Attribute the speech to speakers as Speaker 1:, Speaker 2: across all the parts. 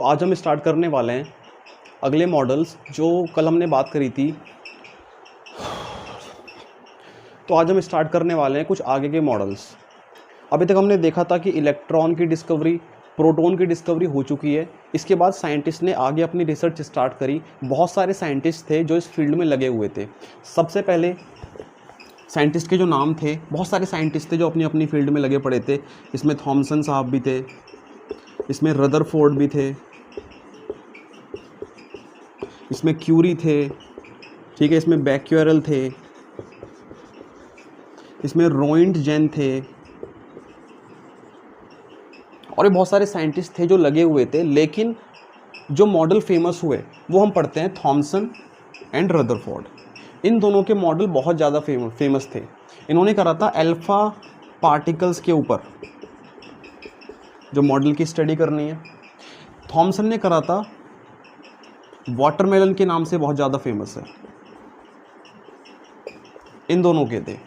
Speaker 1: आज हम स्टार्ट करने वाले हैं अगले मॉडल्स जो कल हमने बात करी थी। तो आज हम स्टार्ट करने वाले हैं कुछ आगे के मॉडल्स। अभी तक हमने देखा था कि इलेक्ट्रॉन की डिस्कवरी, प्रोटॉन की डिस्कवरी हो चुकी है। इसके बाद साइंटिस्ट ने आगे अपनी रिसर्च स्टार्ट करी। बहुत सारे साइंटिस्ट थे जो इस फील्ड में लगे हुए थे। सबसे पहले साइंटिस्ट के जो नाम थे, बहुत सारे साइंटिस्ट थे जो अपनी अपनी फील्ड में लगे पड़े थे। इसमें थॉमसन साहब भी थे, इसमें रदरफोर्ड भी थे, इसमें क्यूरी थे, ठीक है, इसमें बैक्यूरेल थे, इसमें रोइंटजेन थे, और भी बहुत सारे साइंटिस्ट थे जो लगे हुए थे। लेकिन जो मॉडल फेमस हुए वो हम पढ़ते हैं थॉमसन एंड रदरफोर्ड। इन दोनों के मॉडल बहुत ज़्यादा फेमस थे। इन्होंने करा था अल्फ़ा पार्टिकल्स के ऊपर जो मॉडल की स्टडी करनी है। थॉमसन ने करा था वाटरमेलन के नाम से, बहुत ज़्यादा फेमस है। इन दोनों के थे।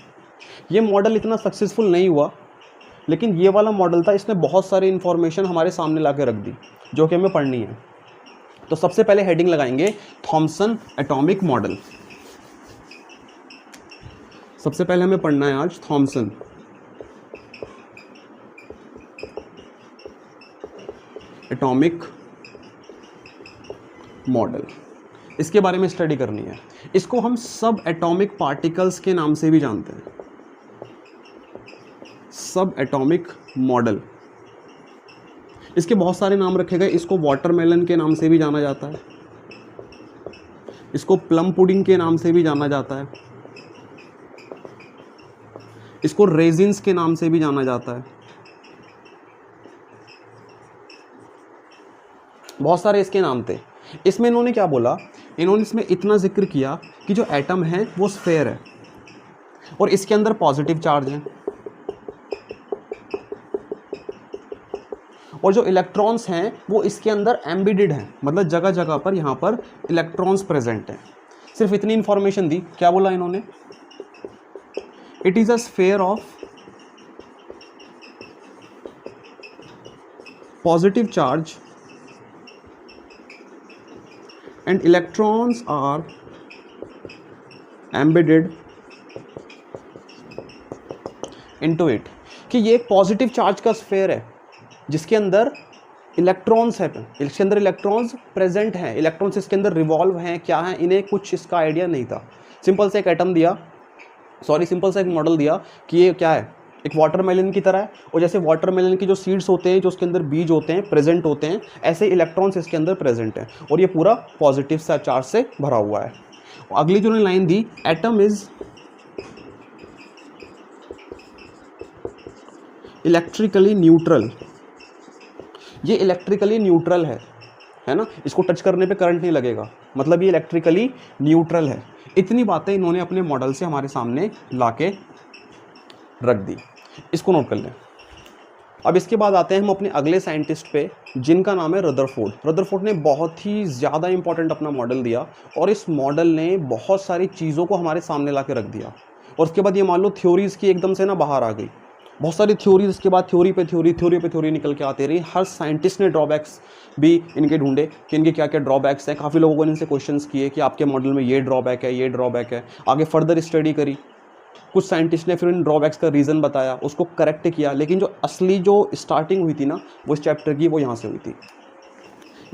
Speaker 1: ये मॉडल इतना सक्सेसफुल नहीं हुआ, लेकिन ये वाला मॉडल था, इसने बहुत सारी इन्फॉर्मेशन हमारे सामने ला के रख दी जो कि हमें पढ़नी है। तो सबसे पहले हेडिंग लगाएंगे थॉमसन एटॉमिक मॉडल। सबसे पहले हमें पढ़ना है आज थॉमसन एटॉमिक मॉडल। इसके बारे में स्टडी करनी है। इसको हम सब एटॉमिक पार्टिकल्स के नाम से भी जानते हैं, सब एटॉमिक मॉडल। इसके बहुत सारे नाम रखे गए। इसको वाटरमेलन के नाम से भी जाना जाता है, इसको प्लम पुडिंग के नाम से भी जाना जाता है, इसको रेजिन्स के नाम से भी जाना जाता है। बहुत सारे इसके नाम थे। इसमें इन्होंने क्या बोला, इन्होंने इसमें इतना जिक्र किया कि जो एटम है वो स्फेयर है और इसके अंदर पॉजिटिव चार्ज है, और जो इलेक्ट्रॉन्स हैं वो इसके अंदर एम्बेडेड हैं, मतलब जगह जगह पर यहाँ पर इलेक्ट्रॉन्स प्रेजेंट हैं। सिर्फ इतनी इंफॉर्मेशन दी। क्या बोला इन्होंने, it is a sphere of positive charge and electrons are embedded into it. कि ये एक पॉजिटिव चार्ज का स्फेयर है जिसके अंदर इलेक्ट्रॉन्स है, इसके अंदर इलेक्ट्रॉन्स प्रेजेंट हैं, इलेक्ट्रॉन्स इसके अंदर रिवॉल्व हैं, क्या हैं, इन्हें कुछ इसका आइडिया नहीं था। सिंपल से एक एटम दिया, सिंपल सा एक मॉडल दिया कि ये क्या है, एक वाटरमेलन की तरह है, और जैसे वाटरमेलन की जो सीड्स होते हैं, जो उसके अंदर बीज होते हैं, प्रेजेंट होते हैं, ऐसे इलेक्ट्रॉन्स इसके अंदर प्रेजेंट हैं, और ये पूरा पॉजिटिव सा चार्ज से भरा हुआ है। अगली जो line the, atom is electrically neutral. ये इलेक्ट्रिकली न्यूट्रल है ना, इसको टच करने पे करंट नहीं लगेगा, मतलब ये इलेक्ट्रिकली न्यूट्रल है। इतनी बातें इन्होंने अपने मॉडल से हमारे सामने लाके रख दी। इसको नोट कर लें। अब इसके बाद आते हैं हम अपने अगले साइंटिस्ट पे, जिनका नाम है रदरफोर्ड। रदरफोर्ड ने बहुत ही ज़्यादा इंपॉर्टेंट अपना मॉडल दिया, और इस मॉडल ने बहुत सारी चीज़ों को हमारे सामने ला के रख दिया। और उसके बाद ये मान लो थ्योरीज़ की एकदम से ना बाहर आ गई, बहुत सारी थ्योरीज। इसके बाद थ्योरी पे थ्योरी निकल के आती रही। हर साइंटिस्ट ने ड्रॉबैक्स भी इनके ढूंढे कि इनके क्या क्या ड्रॉबैक्स हैं। काफ़ी लोगों ने इनसे क्वेश्चंस किए कि आपके मॉडल में ये ड्रॉबैक है, ये ड्रॉबैक है। आगे फर्दर स्टडी करी, कुछ साइंटिस्ट ने फिर इन ड्रॉबैक्स का रीज़न बताया, उसको करेक्ट किया। लेकिन जो असली जो स्टार्टिंग हुई थी ना वो इस चैप्टर की, वो यहाँ से हुई थी।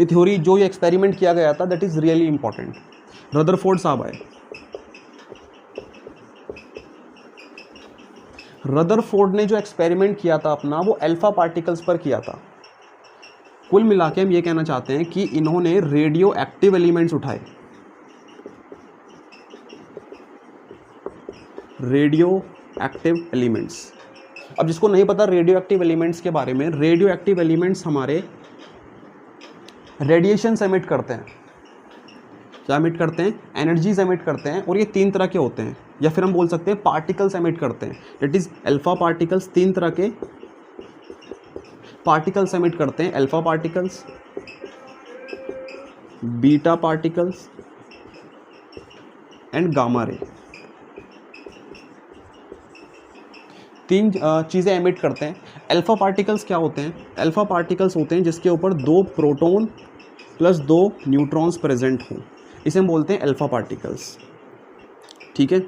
Speaker 1: ये थ्योरी, जो ये एक्सपेरिमेंट किया गया था, that is really important. Rutherford साहब आए। रदरफोर्ड ने जो एक्सपेरिमेंट किया था अपना, वो अल्फा पार्टिकल्स पर किया था। कुल मिला के हम ये कहना चाहते हैं कि इन्होंने रेडियो एक्टिव एलिमेंट्स उठाए, रेडियो एक्टिव एलिमेंट्स। अब जिसको नहीं पता रेडियो एक्टिव एलिमेंट्स के बारे में, रेडियो एक्टिव एलिमेंट्स हमारे रेडिएशन एमिट करते हैं। क्या एमिट करते हैं? एनर्जीज एमिट करते हैं, और ये 3 तरह के होते हैं, या फिर हम बोल सकते हैं पार्टिकल्स एमिट करते हैं। That is alpha particles. 3 तरह के पार्टिकल्स एमिट करते हैं, alpha particles, beta particles and gamma ray. 3 चीज़ें एमिट करते हैं। अल्फा पार्टिकल्स क्या होते हैं? अल्फा पार्टिकल्स होते हैं जिसके ऊपर 2 प्रोटॉन प्लस 2 न्यूट्रॉन्स प्रेजेंट हों, इसे हम बोलते हैं अल्फा पार्टिकल्स। ठीक है,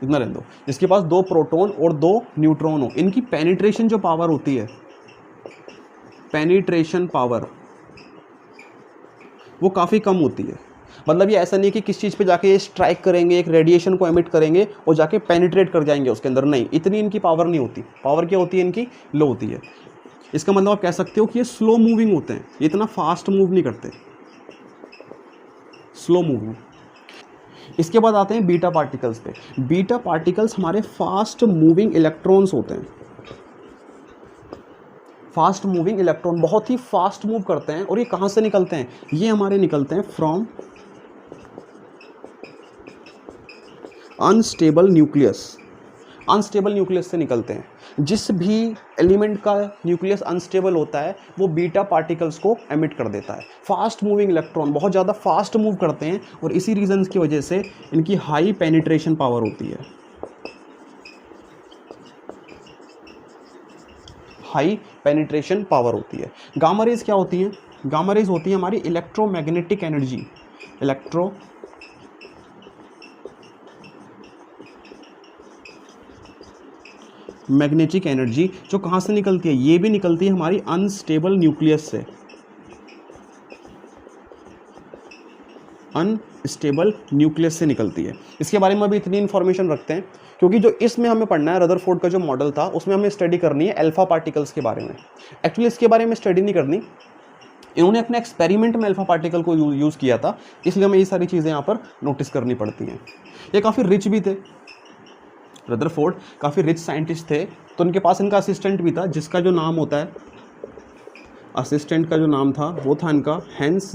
Speaker 1: इतना रहने दो। जिसके पास 2 प्रोटॉन और 2 न्यूट्रॉन हो, इनकी पेनिट्रेशन जो पावर होती है, पेनिट्रेशन पावर, वो काफ़ी कम होती है। मतलब ये ऐसा नहीं कि किस चीज़ पे जाके ये स्ट्राइक करेंगे, एक रेडिएशन को एमिट करेंगे और जाके पेनिट्रेट कर जाएंगे उसके अंदर, नहीं, इतनी इनकी पावर नहीं होती। पावर क्या होती है इनकी? लो होती है। इसका मतलब आप कह सकते हो कि ये स्लो मूविंग होते हैं, ये इतना फास्ट मूव नहीं करते, स्लो मूविंग। इसके बाद आते हैं बीटा पार्टिकल्स पे। बीटा पार्टिकल्स हमारे फास्ट मूविंग इलेक्ट्रॉन्स होते हैं। फास्ट मूविंग इलेक्ट्रॉन बहुत ही फास्ट मूव करते हैं। और ये कहाँ से निकलते हैं? ये हमारे निकलते हैं from unstable nucleus. Unstable nucleus से निकलते हैं। जिस भी एलिमेंट का न्यूक्लियस अनस्टेबल होता है वो बीटा पार्टिकल्स को एमिट कर देता है। फास्ट मूविंग इलेक्ट्रॉन बहुत ज़्यादा फास्ट मूव करते हैं और इसी रीजन की वजह से इनकी हाई पेनिट्रेशन पावर होती है। हाई पेनिट्रेशन पावर होती है। गामा रेज क्या होती है? गामा रेज होती है हमारी इलेक्ट्रोमैग्नेटिक एनर्जी, मैग्नेटिक एनर्जी जो कहाँ से निकलती है? ये भी निकलती है हमारी अनस्टेबल न्यूक्लियस से। अनस्टेबल न्यूक्लियस से निकलती है। इसके बारे में अभी इतनी इन्फॉर्मेशन रखते हैं क्योंकि जो इसमें हमें पढ़ना है, रदरफोर्ड का जो मॉडल था उसमें हमें स्टडी करनी है अल्फा पार्टिकल्स के बारे में। एक्चुअली इसके बारे में स्टडी नहीं करनी, इन्होंने अपने एक्सपेरिमेंट में अल्फा पार्टिकल को यूज़ किया था, इसलिए हमें ये सारी चीज़ें यहाँ पर नोटिस करनी पड़ती हैं। ये काफ़ी रिच भी थे, रदरफोर्ड काफ़ी रिच साइंटिस्ट थे, तो उनके पास इनका असिस्टेंट भी था जिसका जो नाम होता है, असिस्टेंट का जो नाम था वो था इनका हैंस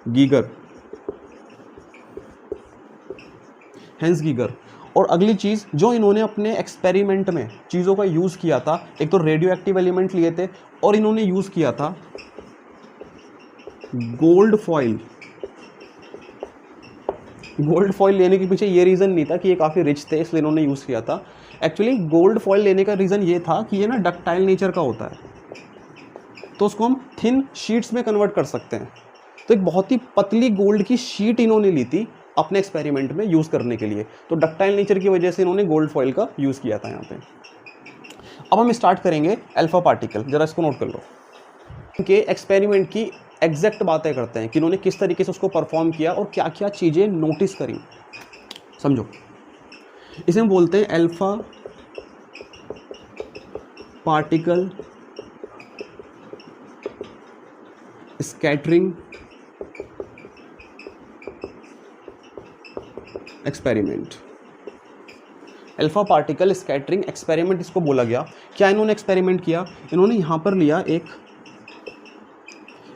Speaker 1: गीगर। Hence Geiger. और अगली चीज़ जो इन्होंने अपने एक्सपेरिमेंट में चीज़ों का यूज़ किया था, एक तो रेडियो एक्टिव एलिमेंट लिए थे और इन्होंने यूज़ किया था गोल्ड फॉइल। गोल्ड फॉइल लेने के पीछे ये रीज़न नहीं था कि ये काफ़ी रिच थे इसलिए इन्होंने यूज़ किया था। एक्चुअली गोल्ड फॉइल लेने का रीज़न ये था कि ये ना डक्टाइल नेचर का होता है, तो उसको हम थिन शीट्स में कन्वर्ट कर सकते हैं। तो एक बहुत ही पतली गोल्ड की शीट इन्होंने ली थी अपने एक्सपेरिमेंट में यूज़ करने के लिए, तो डक्टाइल नेचर की वजह से इन्होंने गोल्ड फॉइल का यूज़ किया था यहाँ पे। अब हम स्टार्ट करेंगे अल्फा पार्टिकल, जरा इसको नोट कर लो। इनके एक्सपेरिमेंट की एग्जैक्ट बातें करते हैं कि इन्होंने किस तरीके से उसको परफॉर्म किया और क्या क्या चीज़ें नोटिस करी। समझो, इसे हम बोलते हैं alpha particle scattering experiment. Alpha particle scattering experiment इसको बोला गया। क्या इन्होंने एक्सपेरिमेंट किया? इन्होंने यहाँ पर लिया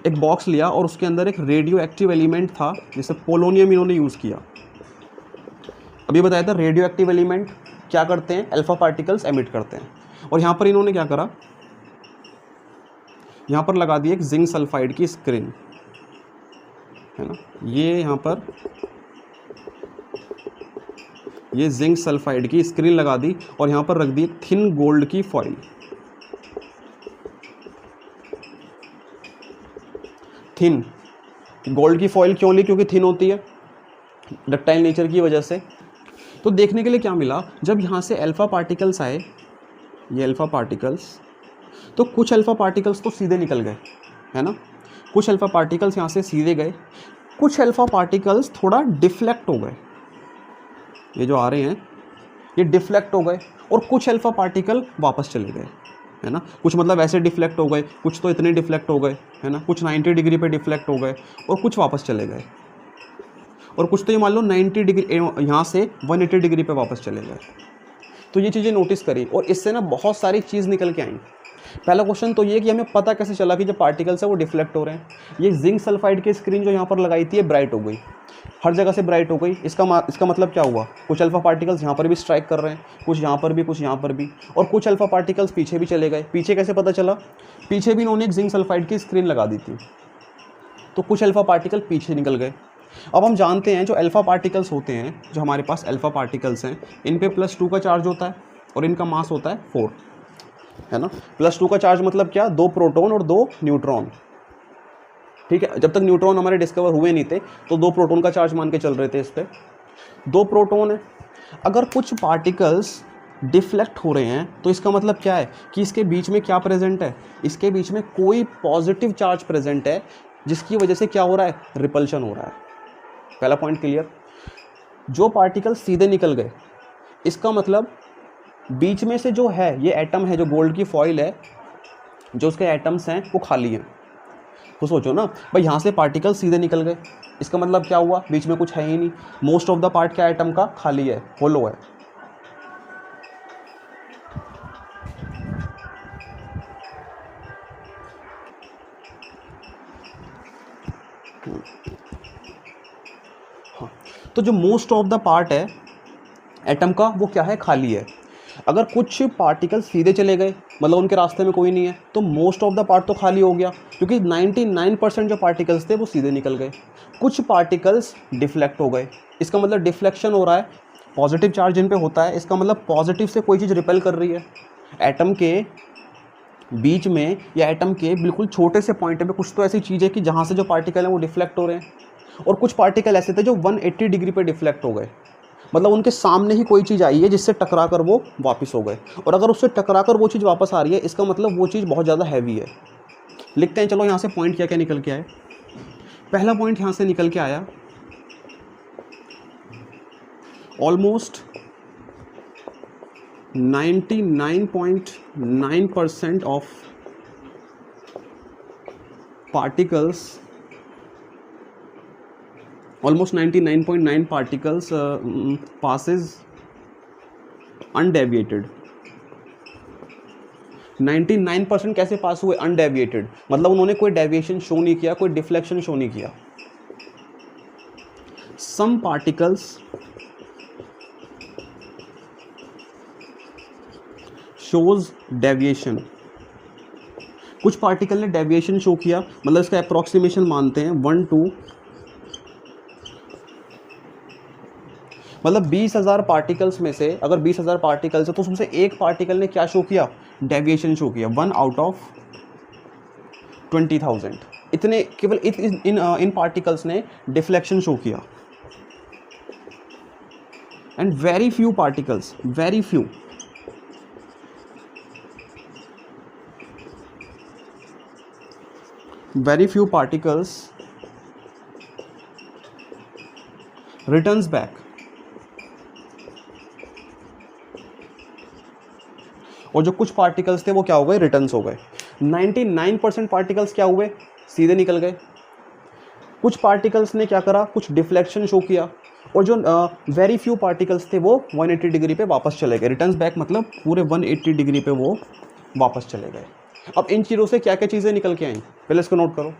Speaker 1: एक बॉक्स लिया और उसके अंदर एक रेडियो एक्टिव एलिमेंट था, जैसे पोलोनियम इन्होंने यूज़ किया। अभी बताया था रेडियो एक्टिव एलिमेंट क्या करते हैं? अल्फा पार्टिकल्स एमिट करते हैं। और यहाँ पर इन्होंने क्या करा? यहाँ पर लगा दी एक जिंक सल्फाइड की स्क्रीन, है ना, ये यहाँ पर ये जिंक सल्फाइड की स्क्रीन लगा दी और यहाँ पर रख दी थिन गोल्ड की फॉइल। थिन गोल्ड की फॉइल क्यों ली? क्योंकि थिन होती है, डक्टाइल नेचर की वजह से। तो देखने के लिए क्या मिला, जब यहाँ से अल्फा पार्टिकल्स आए, ये अल्फा पार्टिकल्स, तो कुछ अल्फा पार्टिकल्स तो सीधे निकल गए, है ना, कुछ अल्फा पार्टिकल्स यहाँ से सीधे गए, कुछ अल्फा पार्टिकल्स थोड़ा डिफ्लेक्ट हो गए, ये जो आ रहे हैं ये डिफ्लेक्ट हो गए, और कुछ अल्फा पार्टिकल वापस चले गए, है ना। कुछ मतलब ऐसे डिफ्लेक्ट हो गए, कुछ तो इतने डिफ्लेक्ट हो गए, है ना, कुछ 90 डिग्री पे डिफ्लेक्ट हो गए और कुछ वापस चले गए, और कुछ तो ये मान लो 90 डिग्री यहाँ से 180 डिग्री पे वापस चले गए। तो ये चीज़ें नोटिस करी और इससे ना बहुत सारी चीज़ निकल के आई। पहला क्वेश्चन तो ये कि हमें पता कैसे चला कि जो पार्टिकल्स है वो डिफ्लेक्ट हो रहे हैं। ये जिंक सल्फाइड की स्क्रीन जो यहाँ पर लगाई थी ये ब्राइट हो गई, हर जगह से ब्राइट हो गई। इसका मतलब क्या हुआ? कुछ अल्फा पार्टिकल्स यहाँ पर भी स्ट्राइक कर रहे हैं, कुछ यहाँ पर भी, कुछ यहाँ पर भी, और कुछ अल्फा पार्टिकल्स पीछे भी चले गए। पीछे कैसे पता चला? पीछे भी इन्होंने एक जिंक सल्फाइड की स्क्रीन लगा दी थी, तो कुछ अल्फा पार्टिकल पीछे निकल गए। अब हम जानते हैं जो अल्फा पार्टिकल्स होते हैं, जो हमारे पास अल्फा पार्टिकल्स हैं, इन पे +2 का चार्ज होता है और इनका मास होता है 4, है ना। +2 का चार्ज मतलब क्या? 2 प्रोटॉन और 2 न्यूट्रॉन, ठीक है, जब तक न्यूट्रॉन हमारे डिस्कवर हुए नहीं थे तो 2 प्रोटॉन का चार्ज मान के चल रहे थे इस पर। 2 प्रोटॉन है, अगर कुछ पार्टिकल्स डिफ्लेक्ट हो रहे हैं तो इसका मतलब क्या है कि इसके बीच में क्या प्रेजेंट है, इसके बीच में कोई पॉजिटिव चार्ज प्रेजेंट है, जिसकी वजह से क्या हो रहा है, रिपल्शन हो रहा है। पहला पॉइंट क्लियर। जो पार्टिकल सीधे निकल गए, इसका मतलब बीच में से जो है ये एटम है, जो गोल्ड की फॉइल है, जो उसके एटम्स हैं वो खाली हैं। तो सोचो ना भाई, यहाँ से पार्टिकल सीधे निकल गए, इसका मतलब क्या हुआ, बीच में कुछ है ही नहीं। मोस्ट ऑफ द पार्ट क्या एटम का खाली है, होलो है। हाँ, तो जो मोस्ट ऑफ द पार्ट है एटम का वो क्या है, खाली है। अगर कुछ पार्टिकल सीधे चले गए, मतलब उनके रास्ते में कोई नहीं है, तो मोस्ट ऑफ द पार्ट तो खाली हो गया, क्योंकि 99% जो पार्टिकल्स थे वो सीधे निकल गए। कुछ पार्टिकल्स डिफ्लेक्ट हो गए, इसका मतलब डिफ्लेक्शन हो रहा है, पॉजिटिव चार्ज जिन पे होता है, इसका मतलब पॉजिटिव से कोई चीज़ रिपेल कर रही है। एटम के बीच में या एटम के बिल्कुल छोटे से पॉइंट पे कुछ तो ऐसी चीज़ है कि जहाँ से जो पार्टिकल हैं वो डिफ्लेक्ट हो रहे हैं। और कुछ पार्टिकल ऐसे थे जो 180 डिग्री पे डिफ्लेक्ट हो गए, मतलब उनके सामने ही कोई चीज़ आई है जिससे टकरा कर वो वापस हो गए। और अगर उससे टकरा कर वो चीज़ वापस आ रही है, इसका मतलब वो चीज़ बहुत ज़्यादा हैवी है। लिखते हैं, चलो यहाँ से पॉइंट क्या क्या निकल के आए। पहला पॉइंट यहाँ से निकल के आया, almost 99.9% of particles, almost 99.9 particles passes undeviated। 99% कैसे पास हुए, अनडेविएटेड, मतलब उन्होंने कोई डेविएशन शो नहीं किया, कोई डिफ्लेक्शन शो नहीं किया। सम पार्टिकल्स शोज डेविएशन, कुछ पार्टिकल ने डेविएशन शो किया, मतलब इसका अप्रोक्सीमेशन मानते हैं 1 to, मतलब 20,000 पार्टिकल्स में से अगर 20,000 पार्टिकल्स है तो उसमें से एक पार्टिकल ने क्या शो किया, डेविएशन शो किया, 1 out of 20,000। इतने केवल इन पार्टिकल्स ने डिफ्लेक्शन शो किया। And very few particles, very few particles returns back. और जो कुछ पार्टिकल्स थे वो क्या हो गए, रिटर्न्स हो गए। 99% पार्टिकल्स क्या हुए, सीधे निकल गए। कुछ पार्टिकल्स ने क्या करा, कुछ डिफ्लेक्शन शो किया, और जो वेरी फ्यू पार्टिकल्स थे वो 180 डिग्री पे वापस चले गए। रिटर्न्स बैक मतलब पूरे 180 डिग्री पे वो वापस चले गए। अब इन चीज़ों से क्या क्या चीज़ें निकल के आई, पहले इसको नोट करो।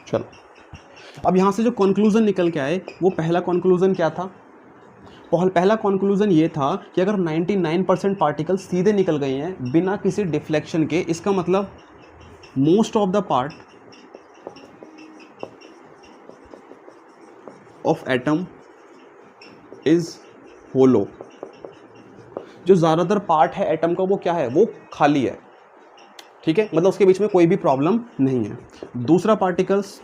Speaker 1: चलो, अब यहाँ से जो कंक्लूजन निकल के आए, वो पहला कंक्लूजन क्या था, पहला कंक्लूजन ये था कि अगर 99% पार्टिकल सीधे निकल गए हैं बिना किसी डिफ्लेक्शन के, इसका मतलब most of the part of atom is hollow. जो ज़्यादातर पार्ट है एटम का वो क्या है, वो खाली है। ठीक है, मतलब उसके बीच में कोई भी प्रॉब्लम नहीं है। दूसरा, पार्टिकल्स,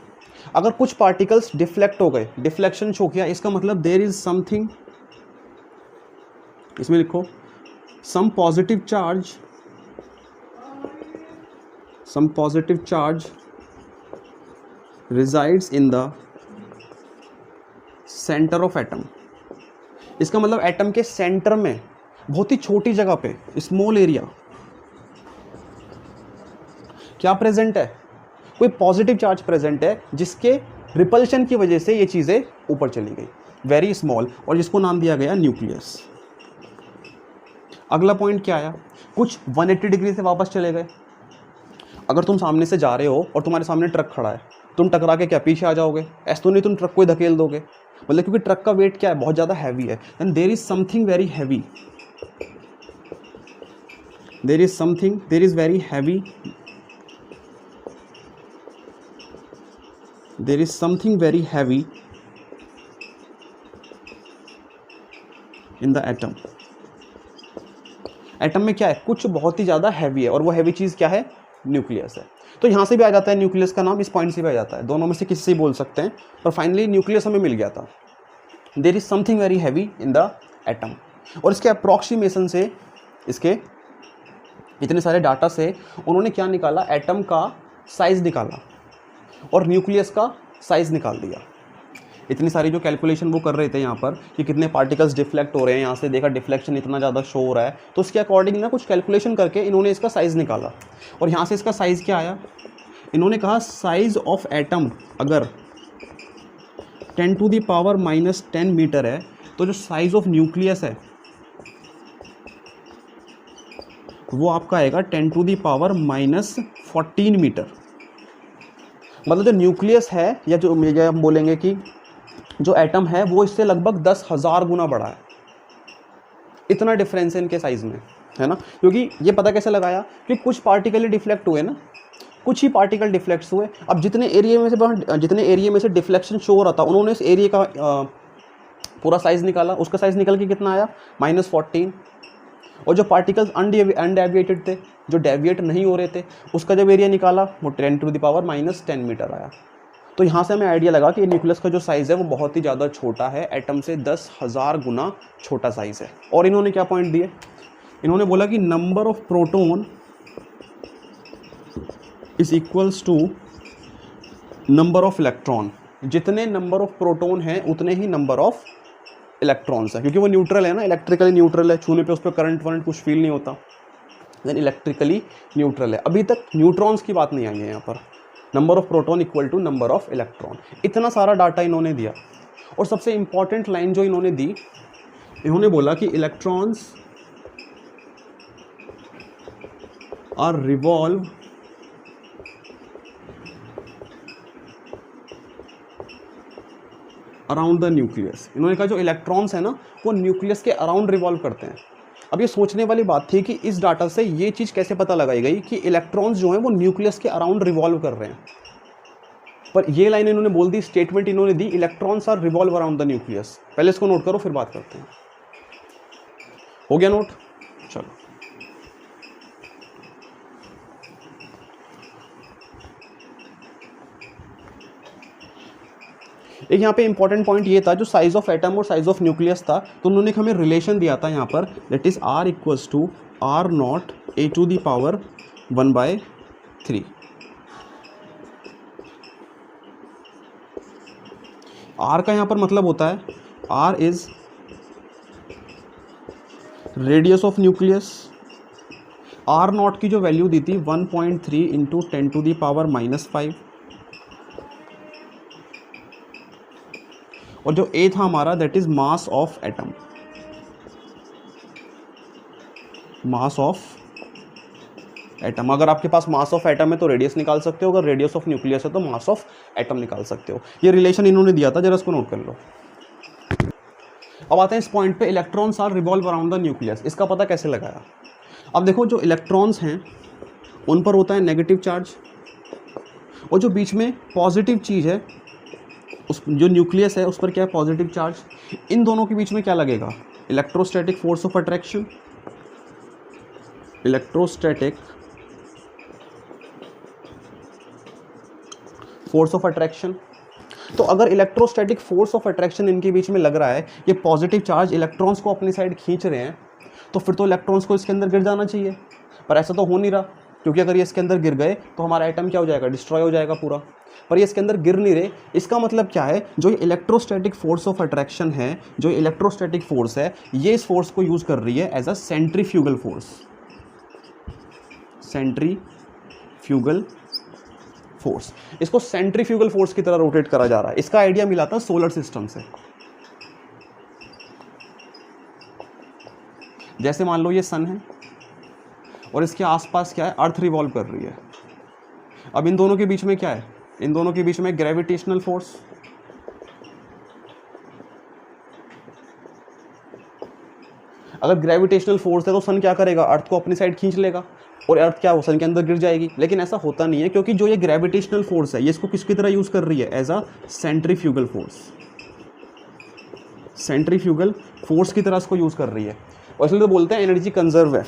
Speaker 1: अगर कुछ पार्टिकल्स डिफ्लेक्ट हो गए, डिफ्लेक्शन शो किया, इसका मतलब देयर इज समथिंग, इसमें लिखो some positive charge resides in the center of atom। इसका मतलब एटम के सेंटर में, बहुत ही छोटी जगह पे, स्मॉल एरिया, क्या प्रेजेंट है, कोई पॉजिटिव चार्ज प्रेजेंट है जिसके रिपल्शन की वजह से ये चीज़ें ऊपर चली गई, वेरी स्मॉल, और जिसको नाम दिया गया न्यूक्लियस। अगला पॉइंट क्या आया, कुछ 180 डिग्री से वापस चले गए। अगर तुम सामने से जा रहे हो और तुम्हारे सामने ट्रक खड़ा है, तुम टकरा के क्या पीछे आ जाओगे, ऐसा तो नहीं तुम ट्रक को ही धकेल दोगे, मतलब क्योंकि ट्रक का वेट क्या है, बहुत ज़्यादा हैवी है। And there is something very heavy, there is very heavy, there is something very heavy in the atom। Atom में क्या है, कुछ बहुत ही ज़्यादा हैवी है, और वो हैवी चीज़ क्या है, न्यूक्लियस है। तो यहाँ से भी आ जाता है न्यूक्लियस का नाम, इस पॉइंट से भी आ जाता है, दोनों में से किसी से बोल सकते हैं, पर फाइनली न्यूक्लियस हमें मिल गया था। There is something very heavy in the atom. और इसके अप्रॉक्सीमेशन से, इसके इतने सारे डाटा से उन्होंने क्या निकाला, एटम का साइज़ निकाला और न्यूक्लियस का साइज़ निकाल दिया। इतनी सारी जो कैलकुलेशन वो कर रहे थे यहाँ पर कि कितने पार्टिकल्स डिफ्लेक्ट हो रहे हैं, यहाँ से देखा डिफ्लेक्शन इतना ज़्यादा शो हो रहा है, तो उसके अकॉर्डिंग ना कुछ कैलकुलेशन करके इन्होंने इसका साइज़ निकाला। और यहाँ से इसका साइज़ क्या आया, इन्होंने कहा साइज़ ऑफ एटम अगर 10⁻⁻10 मीटर है, तो जो साइज़ ऑफ न्यूक्लियस है वो आपका आएगा 10⁻⁻14 मीटर। मतलब जो न्यूक्लियस है, या जो हम बोलेंगे कि जो एटम है, वो इससे लगभग 10,000 गुना बड़ा है। इतना डिफरेंस है इनके साइज़ में, है ना। क्योंकि ये पता कैसे लगाया कि कुछ पार्टिकल ही डिफ्लेक्ट हुए ना, कुछ ही पार्टिकल डिफ्लेक्ट हुए। अब जितने एरिया में से डिफ्लेक्शन शो हो रहा था, उन्होंने इस एरिया का पूरा साइज़ निकाला, उसका साइज़ निकल के कितना आया, -14। और जो पार्टिकल्स अनडेविएटेड थे, जो डेविएट नहीं हो रहे थे, उसका जब एरिया निकाला वो 10⁻⁻10 मीटर आया। तो यहाँ से हमें आइडिया लगा कि न्यूक्लियस का जो साइज़ है वो बहुत ही ज़्यादा छोटा है, एटम से 10,000 गुना छोटा साइज़ है। और इन्होंने क्या पॉइंट दिए, इन्होंने बोला कि number of proton is equals to number of electron. जितने नंबर ऑफ प्रोटॉन हैं उतने ही नंबर ऑफ इलेक्ट्रॉन्स है, क्योंकि वो न्यूट्रल है ना, इलेक्ट्रिकली न्यूट्रल है, छूने पे उस पर करंट वरंट कुछ फील नहीं होता, देन इलेक्ट्रिकली न्यूट्रल है। अभी तक न्यूट्रॉन्स की बात नहीं आई है यहाँ पर। Number of proton equal to number of electron. इतना सारा डाटा इन्होंने दिया। और सबसे इंपॉर्टेंट लाइन जो इन्होंने दी, इन्होंने बोला कि electrons are revolve around the nucleus. इन्होंने कहा जो इलेक्ट्रॉन्स है ना, वो न्यूक्लियस के अराउंड रिवॉल्व करते हैं। अब ये सोचने वाली बात थी कि इस डाटा से ये चीज़ कैसे पता लगाई गई कि इलेक्ट्रॉन्स जो हैं वो न्यूक्लियस के अराउंड रिवॉल्व कर रहे हैं। पर ये लाइन इन्होंने बोल दी, स्टेटमेंट इन्होंने दी, electrons are revolve around the nucleus. पहले इसको नोट करो, फिर बात करते हैं। हो गया नोट? चलो, एक यहाँ पे इंपॉर्टेंट पॉइंट ये था, जो साइज ऑफ एटम और साइज ऑफ न्यूक्लियस था, तो उन्होंने हमें रिलेशन दिया था यहाँ पर, that is R equals to R0 A⁻1/3। R का यहाँ पर मतलब होता है, R is radius of nucleus. R0 की जो वैल्यू दी थी 1.3 इंटू 10⁻⁻5, और जो A था हमारा, that is mass of atom. Mass of atom, अगर आपके पास मास ऑफ एटम है तो रेडियस निकाल सकते हो, अगर रेडियस ऑफ न्यूक्लियस है तो मास ऑफ एटम निकाल सकते हो। ये रिलेशन इन्होंने दिया था, जरा इसको नोट कर लो। अब आते हैं इस पॉइंट पे, electrons are revolve around the nucleus. इसका पता कैसे लगाया? अब देखो, जो इलेक्ट्रॉन्स हैं उन पर होता है नेगेटिव चार्ज, और जो बीच में पॉजिटिव चीज़ है, उस जो न्यूक्लियस है उस पर क्या है, पॉजिटिव चार्ज। इन दोनों के बीच में क्या लगेगा? Electrostatic force of attraction. Electrostatic force of attraction. तो अगर इलेक्ट्रोस्टैटिक फोर्स ऑफ अट्रैक्शन इनके बीच में लग रहा है, ये पॉजिटिव चार्ज इलेक्ट्रॉन्स को अपनी साइड खींच रहे हैं, तो फिर तो इलेक्ट्रॉन्स को इसके अंदर गिर जाना चाहिए। पर ऐसा तो हो नहीं रहा, क्योंकि अगर ये इसके अंदर गिर गए तो हमारा एटम क्या हो जाएगा, डिस्ट्रॉय हो जाएगा पूरा। पर ये इसके अंदर गिर नहीं रहे। इसका मतलब क्या है, जो इलेक्ट्रोस्टैटिक फोर्स ऑफ अट्रैक्शन है, जो इलेक्ट्रोस्टैटिक फोर्स है, ये इस फोर्स को यूज़ कर रही है as a centrifugal force. Centrifugal force, इसको सेंट्रीफ्यूगल फोर्स की तरह रोटेट करा जा रहा है। इसका आइडिया मिला था सोलर सिस्टम से। जैसे मान लो ये सन है और इसके आसपास क्या है, अर्थ रिवॉल्व कर रही है। अब इन दोनों के बीच में क्या है, इन दोनों के बीच में ग्रेविटेशनल फोर्स। अगर ग्रेविटेशनल फोर्स है तो सन क्या करेगा, अर्थ को अपनी साइड खींच लेगा, और अर्थ क्या हो, सन के अंदर गिर जाएगी। लेकिन ऐसा होता नहीं है, क्योंकि जो ये ग्रेविटेशनल फोर्स है, ये इसको किसकी तरह यूज कर रही है, as a centrifugal force. Centrifugal force की तरह इसको यूज़ कर रही है, और इसलिए तो बोलते हैं एनर्जी कंजर्व है।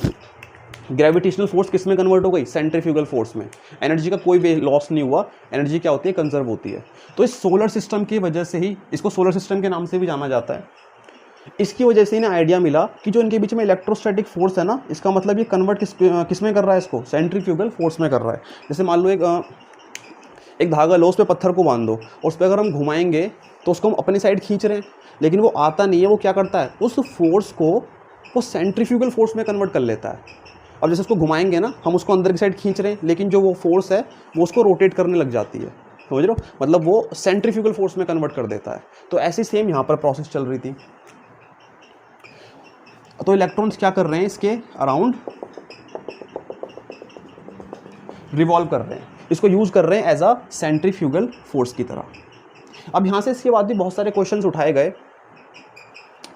Speaker 1: ग्रेविटेशनल फोर्स किस में कन्वर्ट हो गई? सेंट्रीफ्यूगल फोर्स में। एनर्जी का कोई लॉस नहीं हुआ, एनर्जी क्या होती है? कंजर्व होती है। तो इस सोलर सिस्टम की वजह से ही इसको सोलर सिस्टम के नाम से भी जाना जाता है। इसकी वजह से इन्हें आइडिया मिला कि जो इनके बीच में इलेक्ट्रोस्टैटिक फोर्स है ना, इसका मतलब ये कन्वर्ट किस में कर रहा है? इसको सेंट्रीफ्यूगल फोर्स में कर रहा है। जैसे मान लो एक धागा लो, उस पर पत्थर को बांध दो, और उस पर अगर हम घुमाएंगे तो उसको हम अपनी साइड खींच रहे हैं, लेकिन वो आता नहीं है। वो क्या करता है? उस फोर्स को वो सेंट्रीफ्यूगल फोर्स में कन्वर्ट कर लेता है। अब जैसे उसको घुमाएंगे ना, हम उसको अंदर की साइड खींच रहे हैं, लेकिन जो वो फोर्स है वो उसको रोटेट करने लग जाती है, समझ रहे हो? मतलब वो सेंट्रीफ्यूगल फोर्स में कन्वर्ट कर देता है। तो ऐसी सेम यहाँ पर प्रोसेस चल रही थी। तो इलेक्ट्रॉन्स क्या कर रहे हैं? इसके अराउंड रिवॉल्व कर रहे हैं, इसको यूज़ कर रहे हैं एज अ सेंट्रीफ्यूगल फोर्स की तरह। अब यहाँ से इसके बाद भी बहुत सारे क्वेश्चंस उठाए गए,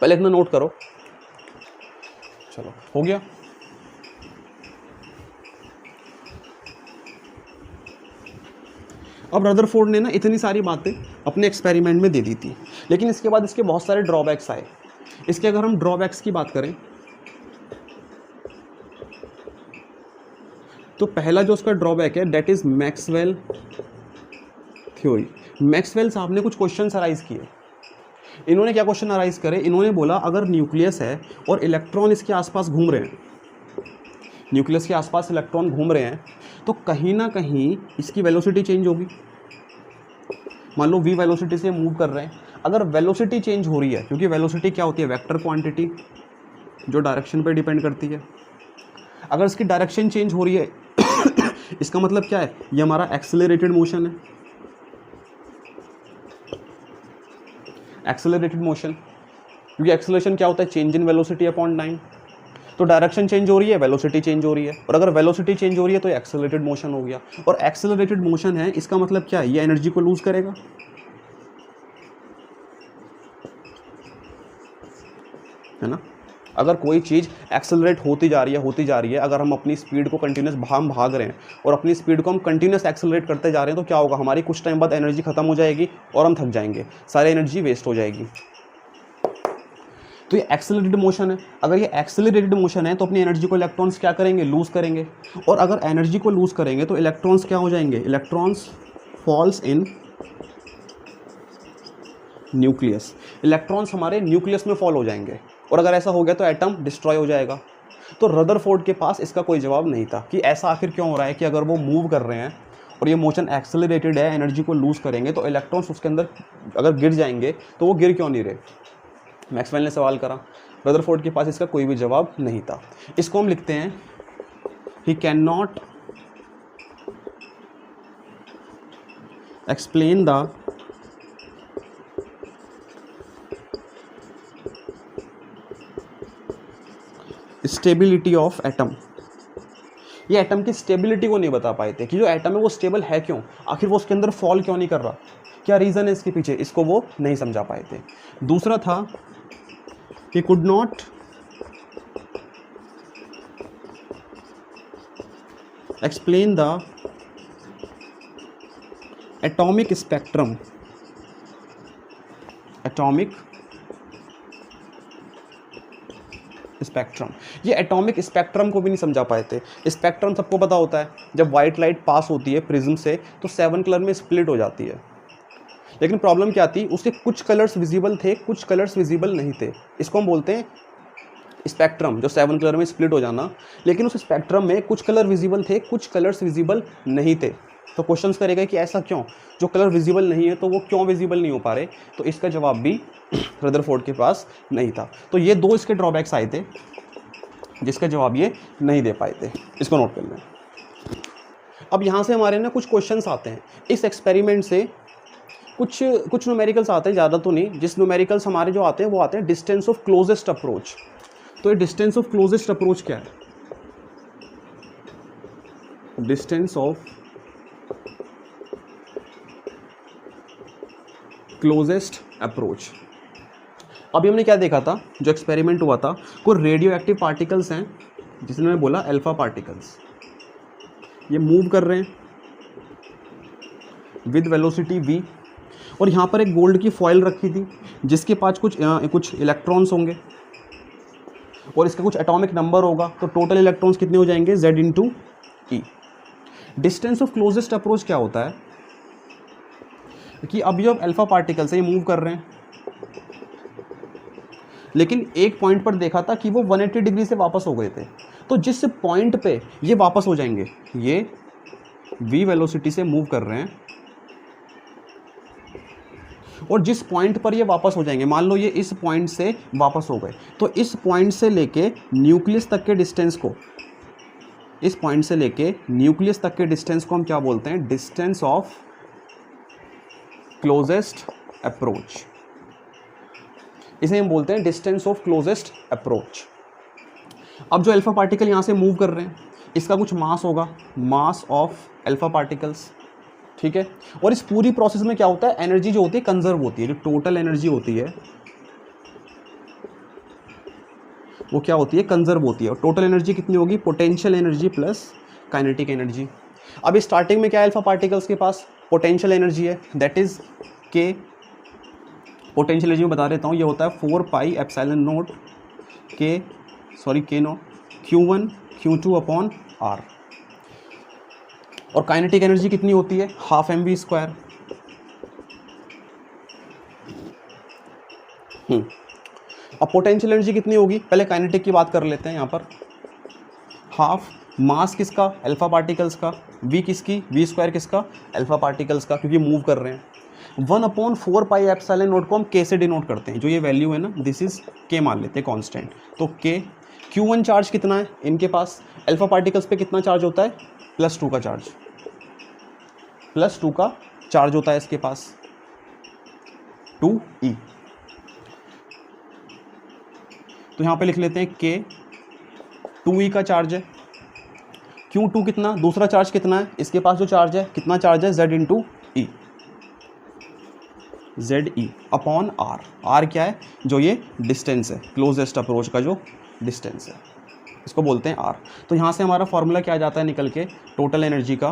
Speaker 1: पहले इतना नोट करो। चलो हो गया। अब रदरफोर्ड ने ना इतनी सारी बातें अपने एक्सपेरिमेंट में दे दी थी, लेकिन इसके बाद इसके बहुत सारे ड्रॉबैक्स आए। इसके अगर हम ड्रॉबैक्स की बात करें तो पहला जो उसका ड्रॉबैक है that is Maxwell theory. Maxwell साहब ने कुछ क्वेश्चन अराइज किए। इन्होंने क्या क्वेश्चन अराइज करे? इन्होंने बोला अगर न्यूक्लियस है और इलेक्ट्रॉन इसके आसपास घूम रहे हैं, न्यूक्लियस के आसपास इलेक्ट्रॉन घूम रहे हैं, तो कहीं ना कहीं इसकी वेलोसिटी चेंज होगी। मान लो v वेलोसिटी से मूव कर रहे हैं, अगर वेलोसिटी चेंज हो रही है, क्योंकि वेलोसिटी क्या होती है? वेक्टर क्वांटिटी जो डायरेक्शन पे डिपेंड करती है। अगर इसकी डायरेक्शन चेंज हो रही है इसका मतलब क्या है? ये हमारा एक्सेलरेटेड मोशन है। एक्सेलरेटेड मोशन, क्योंकि एक्सेलरेशन क्या होता है? Change in velocity upon time. तो डायरेक्शन चेंज हो रही है, वेलोसिटी चेंज हो रही है, और अगर वेलोसिटी चेंज हो रही है तो एक्सेलरेटेड मोशन हो गया। और एक्सेलरेटेड मोशन है, इसका मतलब क्या है? ये एनर्जी को लूज करेगा, है ना? अगर कोई चीज़ एक्सेलरेट होती जा रही है, अगर हम अपनी स्पीड को कंटिन्यूस भाग रहे हैं और अपनी स्पीड को हम कंटिन्यूस एक्सेलरेट करते जा रहे हैं, तो क्या होगा? हमारी कुछ टाइम बाद एनर्जी खत्म हो जाएगी और हम थक जाएंगे, सारी एनर्जी वेस्ट हो जाएगी। तो ये एक्सेलरेटेड मोशन है। अगर ये एक्सेलरेटेड मोशन है तो अपनी एनर्जी को इलेक्ट्रॉन्स क्या करेंगे? लूज करेंगे। और अगर एनर्जी को लूज करेंगे तो इलेक्ट्रॉन्स क्या हो जाएंगे? Electrons falls in nucleus. Electrons हमारे न्यूक्लियस में फॉल हो जाएंगे, और अगर ऐसा हो गया तो एटम डिस्ट्रॉय हो जाएगा। तो रदरफोर्ड के पास इसका कोई जवाब नहीं था कि ऐसा आखिर क्यों हो रहा है कि अगर वो मूव कर रहे हैं और ये मोशन एक्सेलरेटेड है, एनर्जी को लूज करेंगे, तो इलेक्ट्रॉन्स उसके अंदर अगर गिर जाएंगे तो वो गिर क्यों नहीं रहे? मैक्सवेल ने सवाल करा, रदरफोर्ड के पास इसका कोई भी जवाब नहीं था। इसको हम लिखते हैं he can not explain the stability of atom. ये एटम की स्टेबिलिटी को नहीं बता पाए थे कि जो एटम है वो स्टेबल है क्यों, आखिर वो उसके अंदर फॉल क्यों नहीं कर रहा, क्या रीज़न है इसके पीछे, इसको वो नहीं समझा पाए थे। दूसरा था कि could not explain the atomic spectrum. Atomic spectrum, ये एटॉमिक स्पेक्ट्रम को भी नहीं समझा पाए थे। स्पेक्ट्रम सबको पता होता है, जब वाइट लाइट पास होती है प्रिज्म से तो 7 कलर में स्प्लिट हो जाती है। लेकिन प्रॉब्लम क्या थी? उसके कुछ कलर्स विजिबल थे, कुछ कलर्स विजिबल नहीं थे। इसको हम बोलते हैं स्पेक्ट्रम, जो 7 कलर में स्प्लिट हो जाना। लेकिन उस स्पेक्ट्रम में कुछ कलर विजिबल थे, कुछ कलर्स विजिबल नहीं थे। तो क्वेश्चंस करेगा कि ऐसा क्यों, जो कलर विजिबल नहीं है तो वो क्यों विजिबल नहीं हो पा रहे? तो इसका जवाब भी रदरफोर्ड के पास नहीं था। तो ये दो इसके ड्रॉबैक्स आए थे जिसका जवाब ये नहीं दे पाए थे। इसको नोट कर लें। अब यहाँ से हमारे ना कुछ क्वेश्चंस आते हैं इस एक्सपेरिमेंट से। कुछ न्यूमेरिकल्स आते हैं, ज़्यादा तो नहीं। जिस न्यूमेरिकल्स हमारे जो आते हैं वो आते हैं डिस्टेंस ऑफ क्लोजेस्ट अप्रोच। तो ये डिस्टेंस ऑफ क्लोजेस्ट अप्रोच क्या है? Distance of closest approach. अभी हमने क्या देखा था, जो एक्सपेरिमेंट हुआ था, कोई रेडियो एक्टिव पार्टिकल्स हैं जिसने मैं बोला अल्फा पार्टिकल्स, ये मूव कर रहे हैं विद वेलोसिटी v, और यहाँ पर एक गोल्ड की फॉइल रखी थी जिसके पास कुछ इलेक्ट्रॉन्स होंगे और इसका कुछ एटॉमिक नंबर होगा, तो टोटल इलेक्ट्रॉन्स कितने हो जाएंगे, Z into E. Distance of closest approach क्या होता है कि अब जो अल्फा पार्टिकल से ये मूव कर रहे हैं, लेकिन एक पॉइंट पर देखा था कि वो 180 डिग्री से वापस हो गए थे, तो जिस पॉइंट पे ये वापस हो जाएंगे, ये v वेलोसिटी से मूव कर रहे हैं और जिस पॉइंट पर ये वापस हो जाएंगे, मान लो ये इस पॉइंट से वापस हो गए, तो इस पॉइंट से लेके न्यूक्लियस तक के डिस्टेंस को, इस पॉइंट से लेके न्यूक्लियस तक के डिस्टेंस को हम क्या बोलते हैं, डिस्टेंस ऑफ क्लोजेस्ट अप्रोच। इसे हम बोलते हैं डिस्टेंस ऑफ क्लोजेस्ट अप्रोच। अब जो अल्फा पार्टिकल यहाँ से मूव कर रहे हैं, इसका कुछ मास होगा, मास ऑफ अल्फा पार्टिकल्स, ठीक है। और इस पूरी प्रोसेस में क्या होता है, एनर्जी जो होती है कंजर्व होती है, जो टोटल एनर्जी होती है वो क्या होती है, कंजर्व होती है। और टोटल एनर्जी कितनी होगी, potential energy plus kinetic energy. अब स्टार्टिंग में क्या है अल्फा पार्टिकल्स के पास, पोटेंशियल एनर्जी है, दैट इज के, पोटेंशियल एनर्जी में बता देता हूँ, ये होता है 4 पाई एप्सिलॉन नॉट के naught Q1 Q2 upon r. और काइनेटिक एनर्जी कितनी होती है, हाफ mv²। अब पोटेंशियल एनर्जी कितनी होगी, पहले काइनेटिक की बात कर लेते हैं। यहाँ पर हाफ मास किसका, अल्फा पार्टिकल्स का, v किसकी, v² किसका, अल्फा पार्टिकल्स का, क्योंकि मूव कर रहे हैं। 1/4 पाई एप्सिलॉन नॉट को हम k से डिनोट करते हैं, जो ये वैल्यू है ना, दिस इज k मान लेते हैं कांस्टेंट। तो k, Q1 चार्ज कितना है इनके पास, अल्फा पार्टिकल्स पे कितना चार्ज होता है, +2 का चार्ज, +2 का चार्ज होता है इसके पास, 2e। तो यहाँ पे लिख लेते हैं k, 2e का चार्ज है, Q2 कितना, दूसरा चार्ज कितना है इसके पास, जो चार्ज है कितना चार्ज है, Z into e, ZE upon r. R क्या है, जो ये डिस्टेंस है, क्लोजेस्ट अप्रोच का जो डिस्टेंस है, इसको बोलते हैं आर। तो यहाँ से हमारा फॉर्मूला क्या आ जाता है निकल के, टोटल एनर्जी का,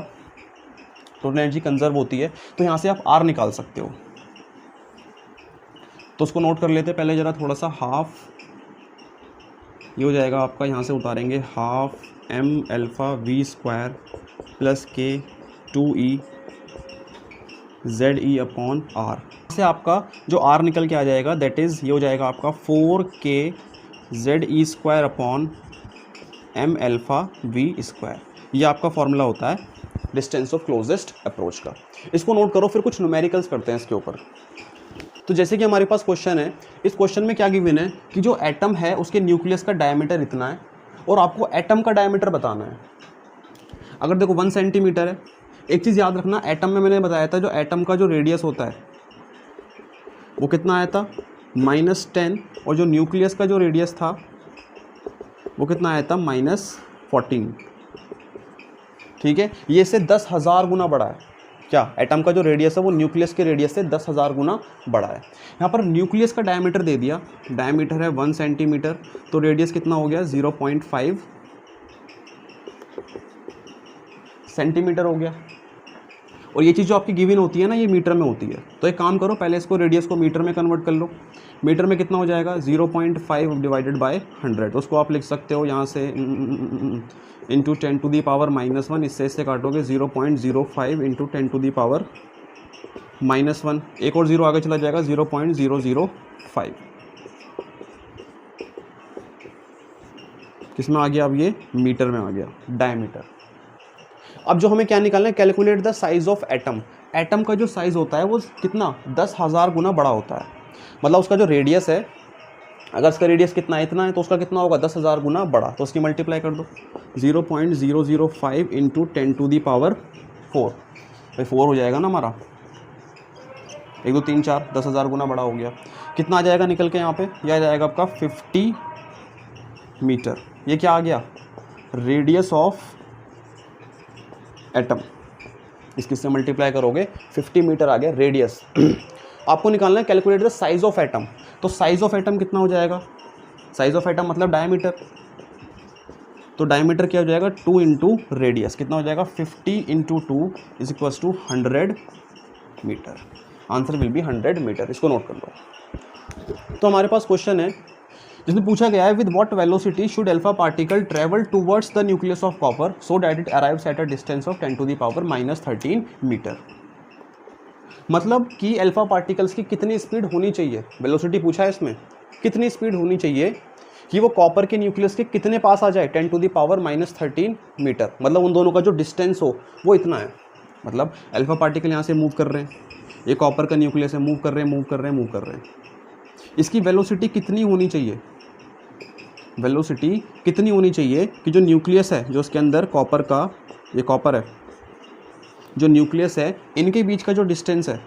Speaker 1: टोटल एनर्जी कंजर्व होती है, तो यहाँ से आप आर निकाल सकते हो। तो उसको नोट कर लेते हैं पहले ज़रा थोड़ा सा, हाफ ये हो जाएगा आपका, यहाँ से उतारेंगे half m alpha v² plus k 2e ZE upon R. से आपका जो r निकल के आ जाएगा, दैट इज़ ये हो जाएगा आपका 4k ZE² upon m alpha v²। ये आपका फॉर्मूला होता है डिस्टेंस ऑफ क्लोजेस्ट अप्रोच का। इसको नोट करो, फिर कुछ न्यूमेरिकल्स करते हैं इसके ऊपर। तो जैसे कि हमारे पास क्वेश्चन है, इस क्वेश्चन में क्या गिवन है कि जो एटम है उसके न्यूक्लियस का डायमीटर इतना है और आपको एटम का डायमीटर बताना है। अगर देखो 1 सेंटीमीटर है, एक चीज़ याद रखना, एटम में मैंने बताया था जो एटम का जो रेडियस होता है वो कितना आया था, -10, और जो न्यूक्लियस का जो रेडियस था वो कितना आया था, -14। ठीक है, ये इससे 10,000 गुना बड़ा है। क्या, एटम का जो रेडियस है वो न्यूक्लियस के रेडियस से 10,000 गुना बड़ा है। यहाँ पर न्यूक्लियस का डायमीटर दे दिया, डायमीटर है 1 सेंटीमीटर, तो रेडियस कितना हो गया, 0.5 सेंटीमीटर हो गया। और ये चीज़ जो आपकी गिवन होती है ना, ये मीटर में होती है। तो एक काम करो, पहले इसको रेडियस को मीटर में कन्वर्ट कर लो। मीटर में कितना हो जाएगा, 0.5 डिवाइडेड बाय 100। उसको आप लिख सकते हो यहाँ से इंटू 10 टू दी पावर -1, इससे काटोगे 0.05 इंटू 10 टू दी पावर -1, एक और जीरो आगे चला जाएगा, 0.005। किसमें आ गया, अब ये मीटर में आ गया, डायमीटर। अब जो हमें क्या निकालना है, calculate the size of atom. Atom का जो साइज होता है वो कितना, 10,000 गुना बड़ा होता है। मतलब उसका जो रेडियस है, अगर उसका रेडियस कितना है, इतना है, तो उसका कितना होगा, 10,000 गुना बड़ा। तो उसकी मल्टीप्लाई कर दो, 0.005 इंटू 10 टू दी पावर 4। भाई 4 हो जाएगा ना हमारा, 1 2 3 4, 10,000 गुना बड़ा हो गया। कितना आ जाएगा निकल के यहाँ पे, यह आ जाएगा आपका 50 मीटर। ये क्या आ गया, रेडियस ऑफ एटम। इससे मल्टीप्लाई करोगे 50 मीटर आ गया रेडियस। आपको निकालना है calculate the size of atom. तो साइज ऑफ एटम कितना हो जाएगा, साइज ऑफ एटम मतलब डायमीटर। तो डायमीटर क्या हो जाएगा, 2 इंटू रेडियस, कितना हो जाएगा, 50 into 2 is equals to 100 metre. Answer will be 100 metre. इसको नोट कर लो। तो हमारे पास क्वेश्चन है जिसमें पूछा गया है with what velocity should alpha particle travel towards the nucleus of copper so that it arrives at a distance of 10⁻⁻13 metre. मतलब कि अल्फा पार्टिकल्स की कितनी स्पीड होनी चाहिए, वेलोसिटी पूछा है इसमें, कितनी स्पीड होनी चाहिए कि वो कॉपर के न्यूक्लियस के कितने पास आ जाए, 10⁻⁻13 मीटर। मतलब उन दोनों का जो डिस्टेंस हो वो इतना है। मतलब अल्फा पार्टिकल यहाँ से मूव कर रहे हैं, ये कॉपर का न्यूक्लियस है, मूव कर रहे हैं। इसकी वेलोसिटी कितनी होनी चाहिए, वेलोसिटी कितनी होनी चाहिए कि जो न्यूक्लियस है, जो उसके अंदर कॉपर का, ये कॉपर है, जो न्यूक्लियस है, इनके बीच का जो डिस्टेंस है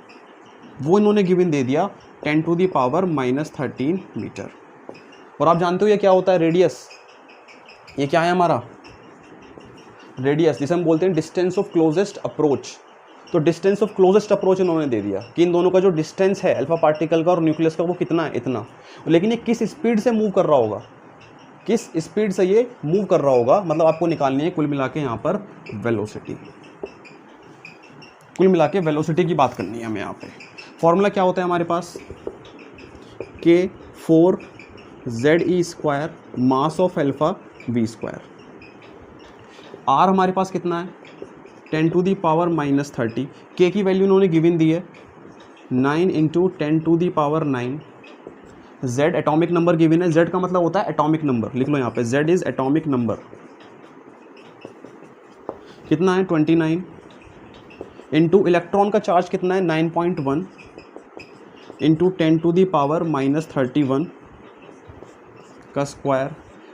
Speaker 1: वो इन्होंने गिवन दे दिया 10⁻⁻13 मीटर। और आप जानते हो ये क्या होता है, रेडियस। ये क्या है हमारा रेडियस, जिसे हम बोलते हैं डिस्टेंस ऑफ क्लोजेस्ट अप्रोच। तो डिस्टेंस ऑफ क्लोजेस्ट अप्रोच इन्होंने दे दिया कि इन दोनों का जो डिस्टेंस है अल्फा पार्टिकल का और न्यूक्लियस का वो कितना है, इतना। लेकिन ये किस स्पीड से मूव कर रहा होगा, किस स्पीड से ये मूव कर रहा होगा, मतलब आपको निकालनी है कुल मिला के यहाँ पर वेलोसिटी। कुल मिला के वेलोसिटी की बात करनी है हमें यहाँ पे। फॉर्मूला क्या होता है हमारे पास, K4ZE² mass of alpha V²। R हमारे पास कितना है 10⁻⁻30। K की वैल्यू इन्होंने गिवन दी है 9 × 10⁻9। Z एटॉमिक नंबर गिवन है, Z का मतलब होता है एटॉमिक नंबर, लिख लो यहाँ पे, Z इज एटॉमिक नंबर। कितना है 29 इंटू इलेक्ट्रॉन का चार्ज कितना है 9.1 इंटू 10⁻⁻31 का square.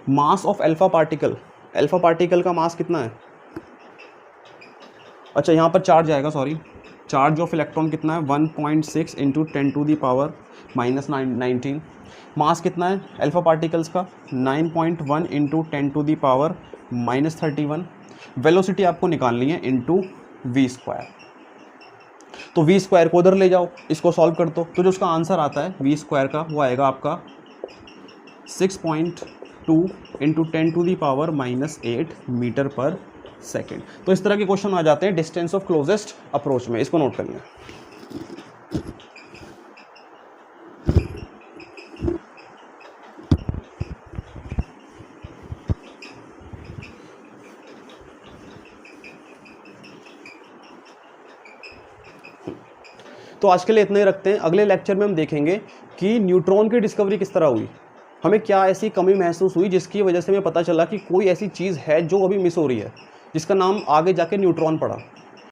Speaker 1: Mass of alpha particle का मास कितना है, अच्छा यहाँ पर चार्ज आएगा, सॉरी, चार्ज ऑफ इलेक्ट्रॉन कितना है 1.6 इंटू 10⁻⁻19। मास कितना है अल्फा पार्टिकल्स का 9.1 इंटू 10⁻31। वेलोसिटी आपको निकालनी है इंटू V²। तो V² को उधर ले जाओ, इसको सॉल्व कर दो, तो जो उसका आंसर आता है V² का वो आएगा आपका 6.2 इंटू 10⁻⁻8 मीटर पर सेकेंड। तो इस तरह के क्वेश्चन आ जाते हैं डिस्टेंस ऑफ क्लोजेस्ट अप्रोच में, इसको नोट कर लें। तो आज के लिए इतना ही रखते हैं। अगले लेक्चर में हम देखेंगे कि न्यूट्रॉन की डिस्कवरी किस तरह हुई, हमें क्या ऐसी कमी महसूस हुई जिसकी वजह से हमें पता चला कि कोई ऐसी चीज़ है जो अभी मिस हो रही है, जिसका नाम आगे जाके न्यूट्रॉन पड़ा।